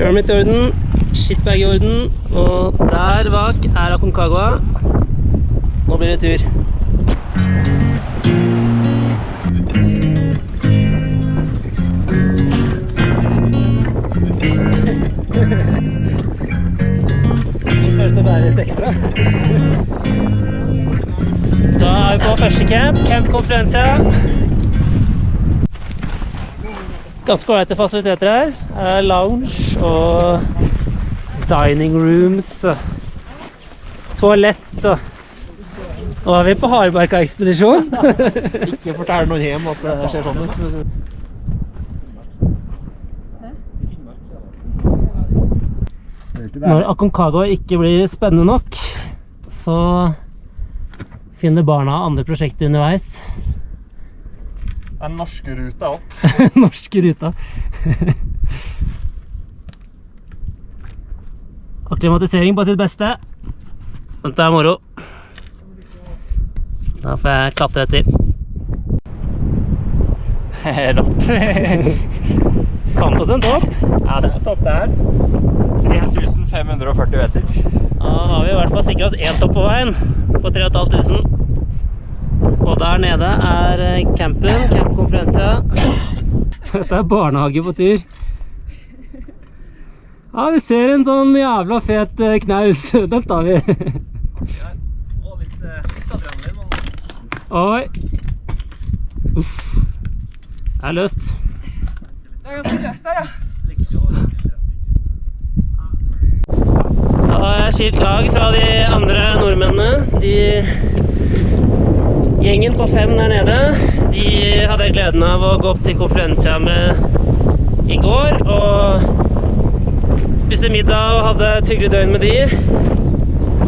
Permit i orden, shitbag i orden, og der bak er Aconcagua. Nå blir det tur. Først å bære litt ekstra. Da er vi på første camp, Camp Conferencia. Ganske ålreite fasiliteter her. Lounge og dining rooms, toalett og... Nå er vi på Hardbarka-ekspedisjon. Ikke fortell noen hjem at det skjer sånn ut. Når Aconcagua ikke blir spennende nok, så finner barna andre prosjekter underveis. Den norske ruta også. Norske ruta. Akklimatisering på sitt beste. Dette er moro. Da får jeg klatre etter. Rått. Fant oss en topp. Ja, det er topp der. 3540 meter. Da har vi i hvert fall sikret oss en topp på veien på 3500. Og der nede er campen, Camp Conferencia. Dette er barnehage på tur. Ja, vi ser en sånn jævla fet knaus. Den tar vi. Og litt adrenalin. Oi. Uff. Det er løst. Det er ganske løst der, ja. Da har jeg skilt lag fra de andre nordmennene. Gjengen på 5 der nede, de hadde gleden av å gå opp til Conferencia med i går, og spiste middag og hadde et hyggelig døgn med de.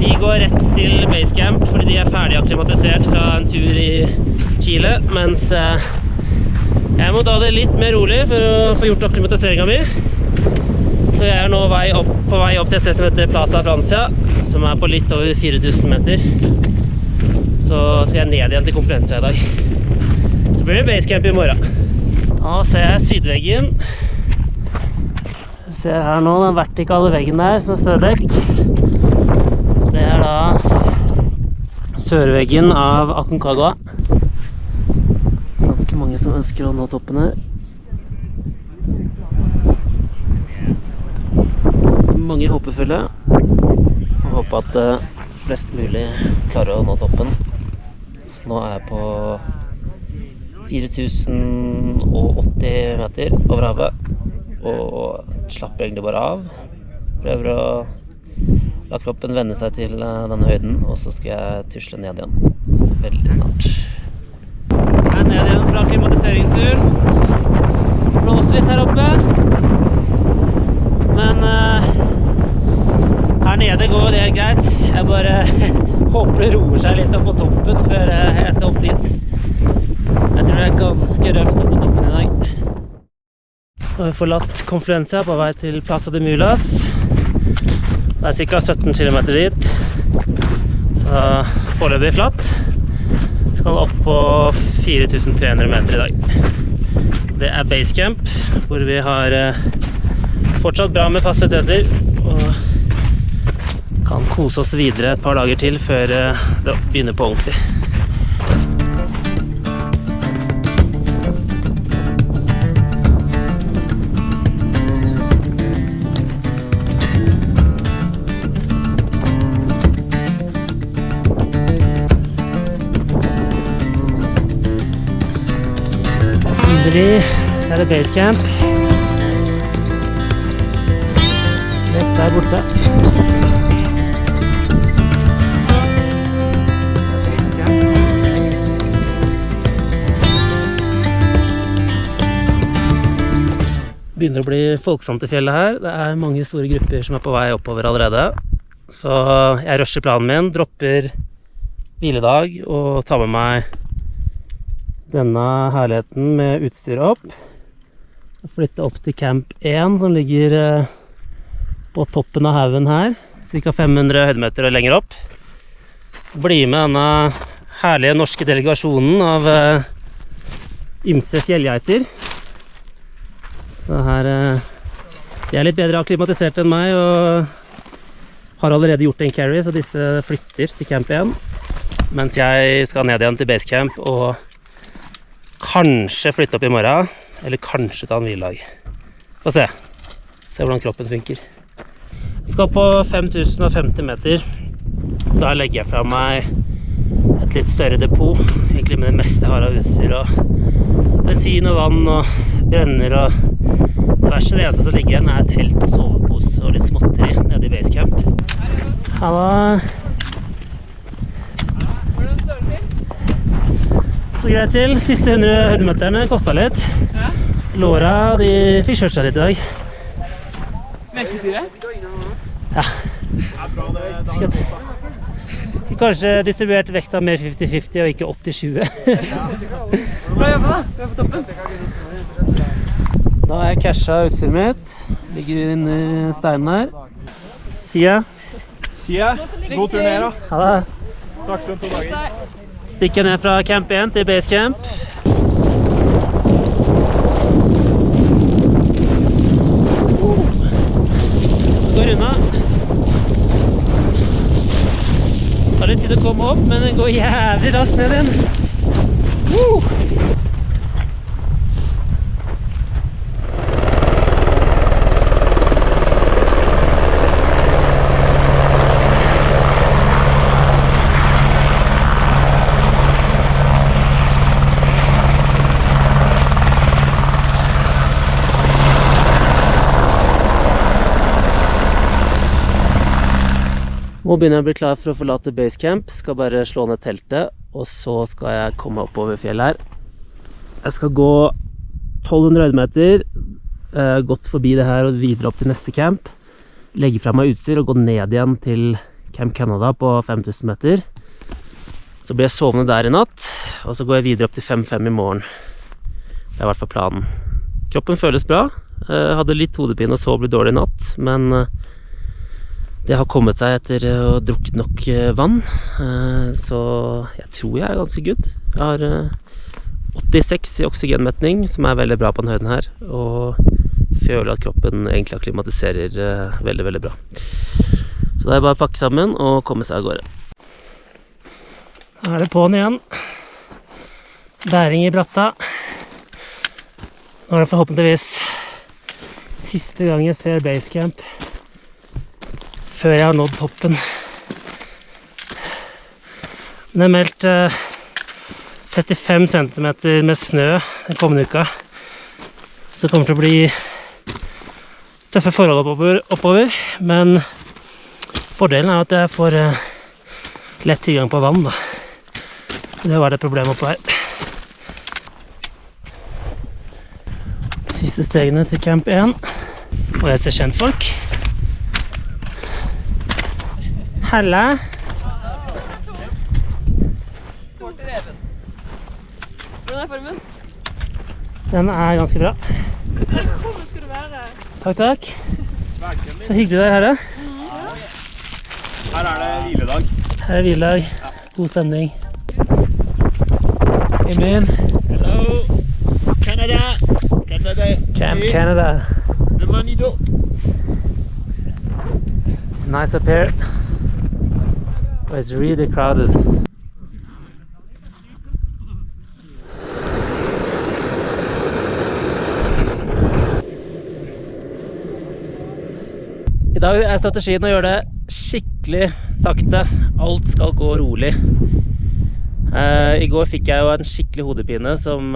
De går rett til basecamp fordi de er ferdig akklimatisert fra en tur i Chile, mens jeg må ta det litt mer rolig for å få gjort akklimatiseringen min. Så jeg er nå på vei opp til et sted som heter Plaza Francia, som er på litt over 4000 meter. Så skal jeg ned igjen til Conferencia i dag. Så blir det basecamp i morgen. Nå ser jeg sydveggen. Jeg ser her nå den vertikale veggen der som er støddekt. Det er da sørveggen av Aconcagua. Ganske mange som ønsker å nå toppen her. Mange håpefulle. Får håpe at flest mulig klarer å nå toppen. Så nå er jeg på 4080 meter over havet, og slapper egentlig bare av. Prøver å la kroppen vende seg til denne høyden, og så skal jeg tusle ned igjen veldig snart. Jeg er ned igjen fra klimatiseringsturen. Blåser litt her oppe, men her nede går det helt greit. Jeg bare håper det roer seg litt opp på toppen før jeg skal opp dit. Jeg tror det er ganske røft opp på toppen i dag. Så har vi forlatt Conferencia på vei til Plaza de Mulas. Det er ca. 17 km dit. Så foreløpig flatt. Skal opp på 4300 meter i dag. Det er basecamp, hvor vi har fortsatt bra med fasiliteter, og kan kose oss videre et par dager til før det begynner på ordentlig. Så er det basecamp. Rett der borte. Begynner å bli folksomt i fjellet her. Det er mange store grupper som er på vei oppover allerede. Så jeg rusher planen min, dropper hviledag og tar med meg denne herligheten med utstyret opp. Flytte opp til Camp 1 som ligger på toppen av haugen her, ca. 500 høydemeter og lenger opp. Bli med denne herlige norske delegasjonen av ymse fjellgeiter. Så her De er litt bedre akklimatisert enn meg, og har allerede gjort en carry, så disse flytter til camp igjen. Mens jeg skal ned igjen til basecamp, og kanskje flytte opp i morgen, eller kanskje ta en hviledag. Få se. Se hvordan kroppen funker. Jeg skal på 5050 meter. Da legger jeg fra meg et litt større depot, egentlig med det meste jeg har av utstyr, og bensin og vann og brenner og det verste. Det eneste som ligger igjen er telt og sovepose og litt småtteri nede i basecamp. Halla! Hvordan står det til? Så greit til. Siste 100 høydemeterne kostet litt. Ja. Låra, de fikk kjørt seg litt i dag. Melkesyre? Ja. Skal kanskje distribuert vekta mer 50-50 og ikke 80-20. Bra jobba da, du er på toppen. Da har jeg cashet utstyret mitt. Ligger inne i steinen her. Sia. God tur ned da. Ha det. Snakkes om 2 dager. Stikker ned fra camp 1 til basecamp. Går unna. Det tar litt tid å komme opp, men det går jævlig raskt ned igjen. Nå begynner jeg å bli klar for å forlate basecamp. Skal bare slå ned teltet, og så skal jeg komme oppover fjellet her. Jeg skal gå 1200 høydemeter, gått forbi det her og videre opp til neste camp. Legge fra meg utstyr og gå ned igjen til Camp Canada på 5000 meter. Så blir jeg sovende der i natt, og så går jeg videre opp til 5-5 i morgen. Det er i hvert fall planen. Kroppen føles bra. Jeg hadde litt hodepine og så ble dårlig i natt, men det har kommet seg etter å ha drukket nok vann, så jeg tror jeg er ganske good. Jeg har 86 i oksygenmetning, som er veldig bra på den høyden her, og føler at kroppen egentlig akklimatiserer veldig, veldig bra. Så det er bare å pakke sammen og komme seg av gårde. Da er det på'n igjen. Bæring i bratta. Nå er det forhåpentligvis siste gang jeg ser basecamp før jeg har nådd toppen. Det er meldt 35 cm med snø den kommende uka. Så det kommer til å bli tøffe forhold oppover, men fordelen er at jeg får lett tilgang på vann da. Det var det problemet oppå her. Siste stegene til camp 1, og jeg ser kjentfolk. Halla! Sporty reven. Hvordan er formen? Den er ganske bra. Hvor skal du være? Takk, takk. Så hyggelig deg her da. Her er det hviledag. Her er hviledag. God stemning. Emil. Hello. Canada. Camp Canada. The money do. It's nice up here. But it's really crowded. I dag er strategien å gjøre det skikkelig sakte. Alt skal gå rolig. I går fikk jeg jo en skikkelig hodepine som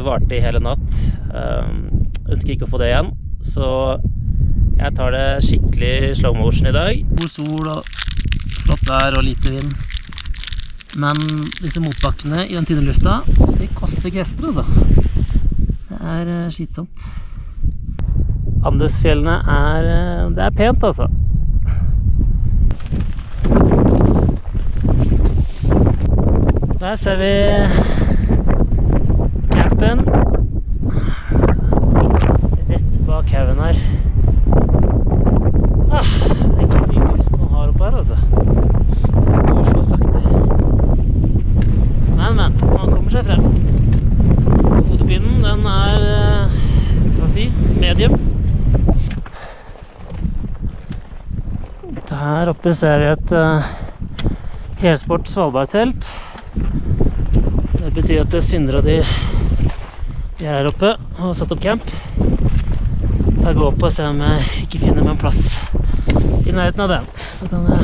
varte i hele natt. Ønsker ikke å få det igjen, så jeg tar det skikkelig slow motion i dag. God sol og flott vær og lite vind. Men disse motbakkene i den tynne lufta, det koster krefter altså. Det er skitsomt. Andesfjellene det er pent altså. Der ser vi campen. Rett bak haugen her. Det er ikke mye pust man har oppe her altså. Det går så sakte. Men, man kommer seg frem. Hodepinen, den skal jeg si, medium. Her oppe ser vi et helsport Svalbard-telt. Det betyr at Sindre og de er her oppe og har satt opp camp. Jeg går opp og ser om jeg ikke finner meg en plass i nærheten av den. Så kan det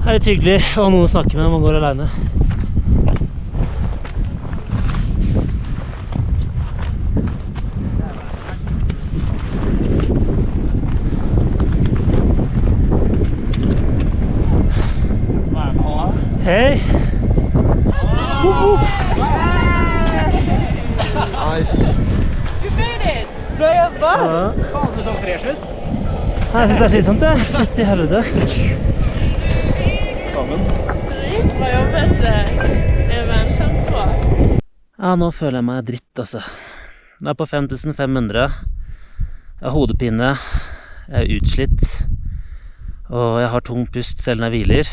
være litt hyggelig å ha noen å snakke med når man går alene. Hei! Nice. You made it! Bra jobba! Faen, du så fresh ut. Jeg synes det er slitsomt, det. Litt i helvete. Bra jobbet, Even. Kjempebra. Ja, nå føler jeg meg dritt, altså. Jeg er på 5500. Jeg har hodepine. Jeg er utslitt. Og jeg har tung pust selv når jeg hviler.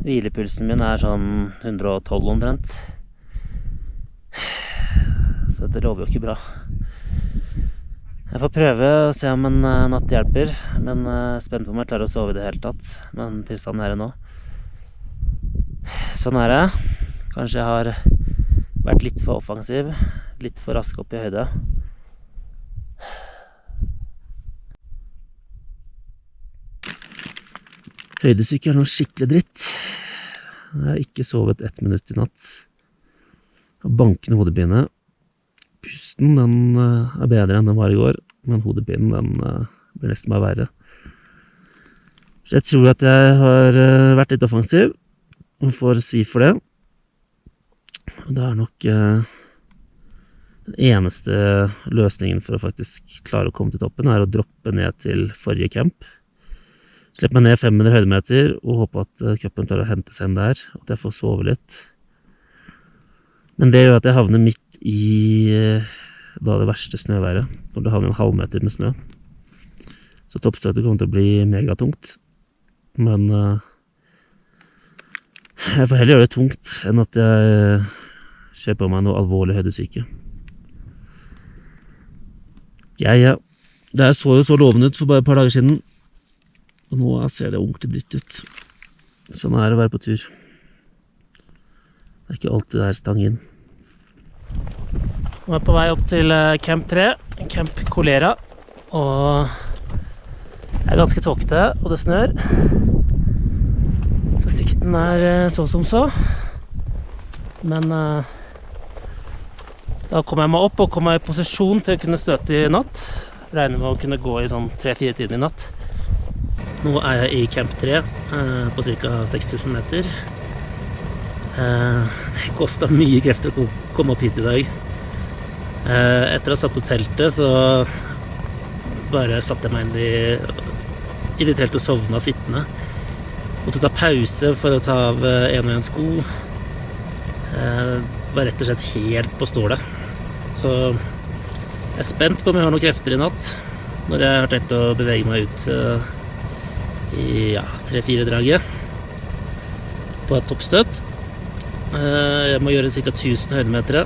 Hvilepulsen min er sånn 112 omtrent. Så det lover jo ikke bra. Jeg får prøve å se om en natt hjelper, men jeg er spent på om jeg klarer å sove i det hele tatt. Men tilstanden er det nå. Sånn er det. Kanskje jeg har vært litt for offensiv, litt for rask opp i høyde. Høydesyke er noe skikkelig dritt. Jeg har ikke sovet 1 minutt i natt. Jeg har bankende hodepine. Pusten den er bedre enn den var i går, men hodepinen den blir nesten bare verre. Så jeg tror at jeg har vært litt offensiv, og får svi for det. Det er nok den eneste løsningen for å faktisk klare å komme til toppen, er å droppe ned til forrige camp. Slippe meg ned 500 høydemeter, og håpe at kroppen klarer å hente seg inn der, og at jeg får sove litt. Men det gjør at jeg havner midt i da det verste snøværet, for det havner en halvmeter med snø. Så toppstøtet kommer til å bli megatungt. Men jeg får heller gjøre det tungt enn at jeg kjøper på meg noe alvorlig høydesyke. Ja. Det så jo så lovende ut for bare et par dager siden. Og nå ser det ordentlig dritt ut. Sånn er det å være på tur. Det er ikke alltid det er stang inn. Nå er jeg på vei opp til Camp 3, Camp Kolera, og det er ganske tåkete, og det snør. Så sikten er så som så. Men da kommer jeg meg opp og kommer i posisjon til å kunne støte i natt. Regner med å kunne gå i sånn 3-4 tider i natt. Nå er jeg i Camp 3 på ca. 6000 meter. Det kostet mye krefter å komme opp hit i dag. Etter å ha satt opp teltet så bare satte jeg meg inn i det teltet og sovna sittende. Måtte ta pause for å ta av en og en sko. Var rett og slett helt på stålet. Så jeg er spent på om jeg har noen krefter i natt når jeg har tenkt å bevege meg ut i 3-4 draget på et toppstøt. Jeg må gjøre ca. 1000 høydemeter,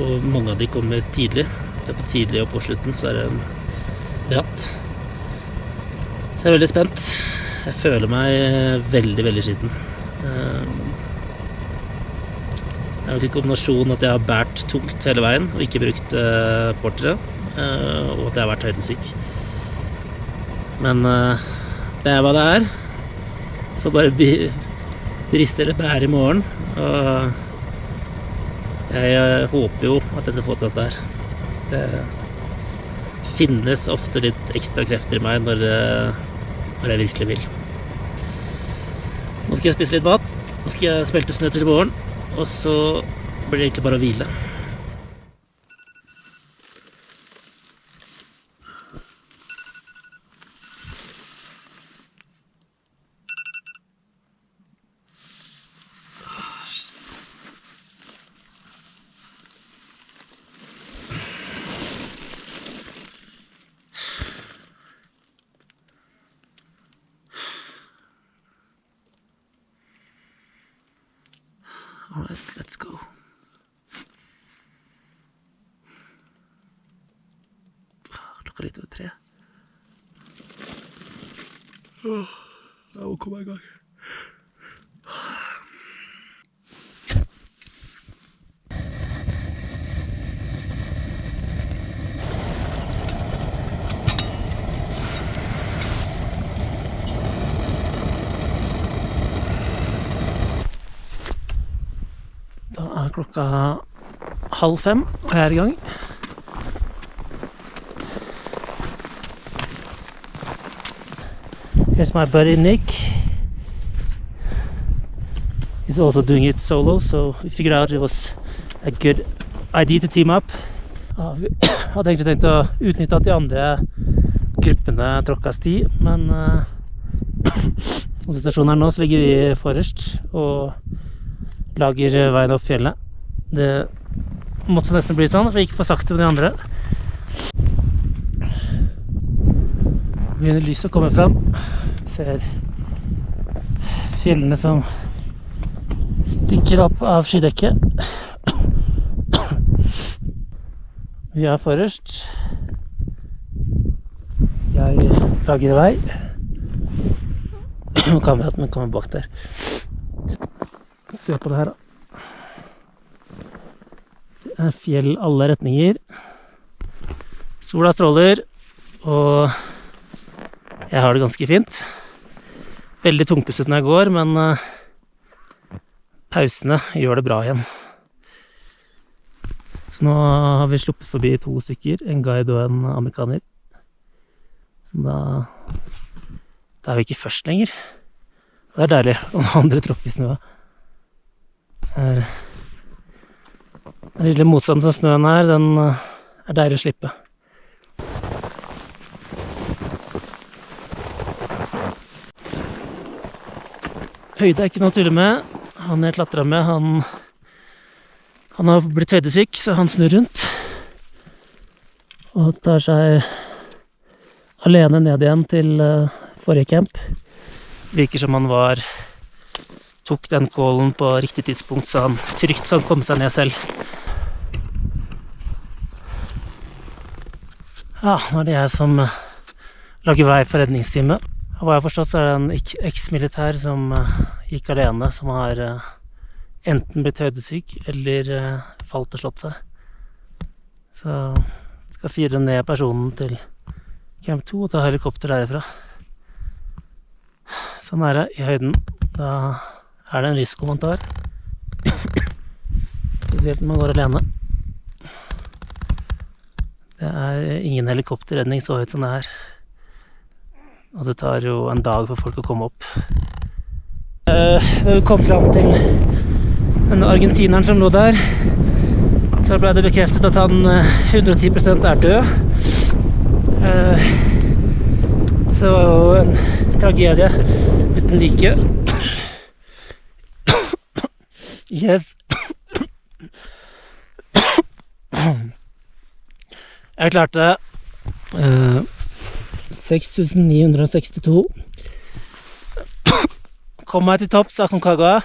og mange av de kommer tidlig. Det er på tidlig og på slutten, så er det bratt. Så jeg er veldig spent. Jeg føler meg veldig, veldig skitten. Det er nok en kombinasjon at jeg har bært tungt hele veien og ikke brukt portere, og at jeg har vært høydesyk. Men det er hva det er. Jeg får bare briste eller bære i morgen, og jeg håper jo at jeg skal få til dette her. Det finnes ofte litt ekstra krefter i meg når jeg virkelig vil. Nå skal jeg spise litt mat, nå skal jeg smelte snø til i morgen, og så blir det egentlig bare å hvile. All right, let's go. Klokka litt over 3. Jeg må komme i gang. Da er klokka 4:30, og jeg er i gang. Here's my buddy Nick. He's also doing it solo, so we figured out it was a good idea to team up. Ja, vi hadde egentlig tenkt å utnytte at de andre gruppene tråkka sti, men som situasjonen er nå, så ligger vi forrest og lager veien opp fjellet. Det måtte nesten bli sånn, for vi gikk for sakte med de andre. Begynner lyset å komme fram. Ser fjellene som stikker opp av skydekket. Vi er forrest. Jeg lager vei. Kameraten min kommer bak der. Se på det her da. Det er fjell alle retninger. Sola stråler, og jeg har det ganske fint. Veldig tungpustet når jeg går, men pausene gjør det bra igjen. Så nå har vi sluppet forbi 2 stykker, en guide og en amerikaner. Så da er vi ikke først lenger. Det er deilig, og andre tråkker i snøa. Den lille motstanden som snøen er, den er deilig å slippe. Høyde er ikke noe å tulle med. Han jeg klatret med, han har blitt høydesyk, så han snur rundt. Og tar seg alene ned igjen til forrige camp. Virker som han tok den callen på riktig tidspunkt, så han trygt kan komme seg ned selv. Ja, nå er det jeg som lager vei for redningsteamet. Og hva jeg har forstått, så er det en eks-militær som gikk alene, som har enten blitt høydesyk eller falt og slått seg. Så jeg skal fire ned personen til camp 2 og ta helikopter derifra. Så nære i høyden, da er det en risiko man tar. Spesielt når man går alene. Det er ingen helikopterredning så høyt som det her. Og det tar jo en dag for folk å komme opp. Når vi kom fram til denne argentineren som lå der, så ble det bekreftet at han 110% er død. Så det var jo en tragedie uten like. Yes. Jeg klarte 6962. Kom meg til topp, sa Aconcagua.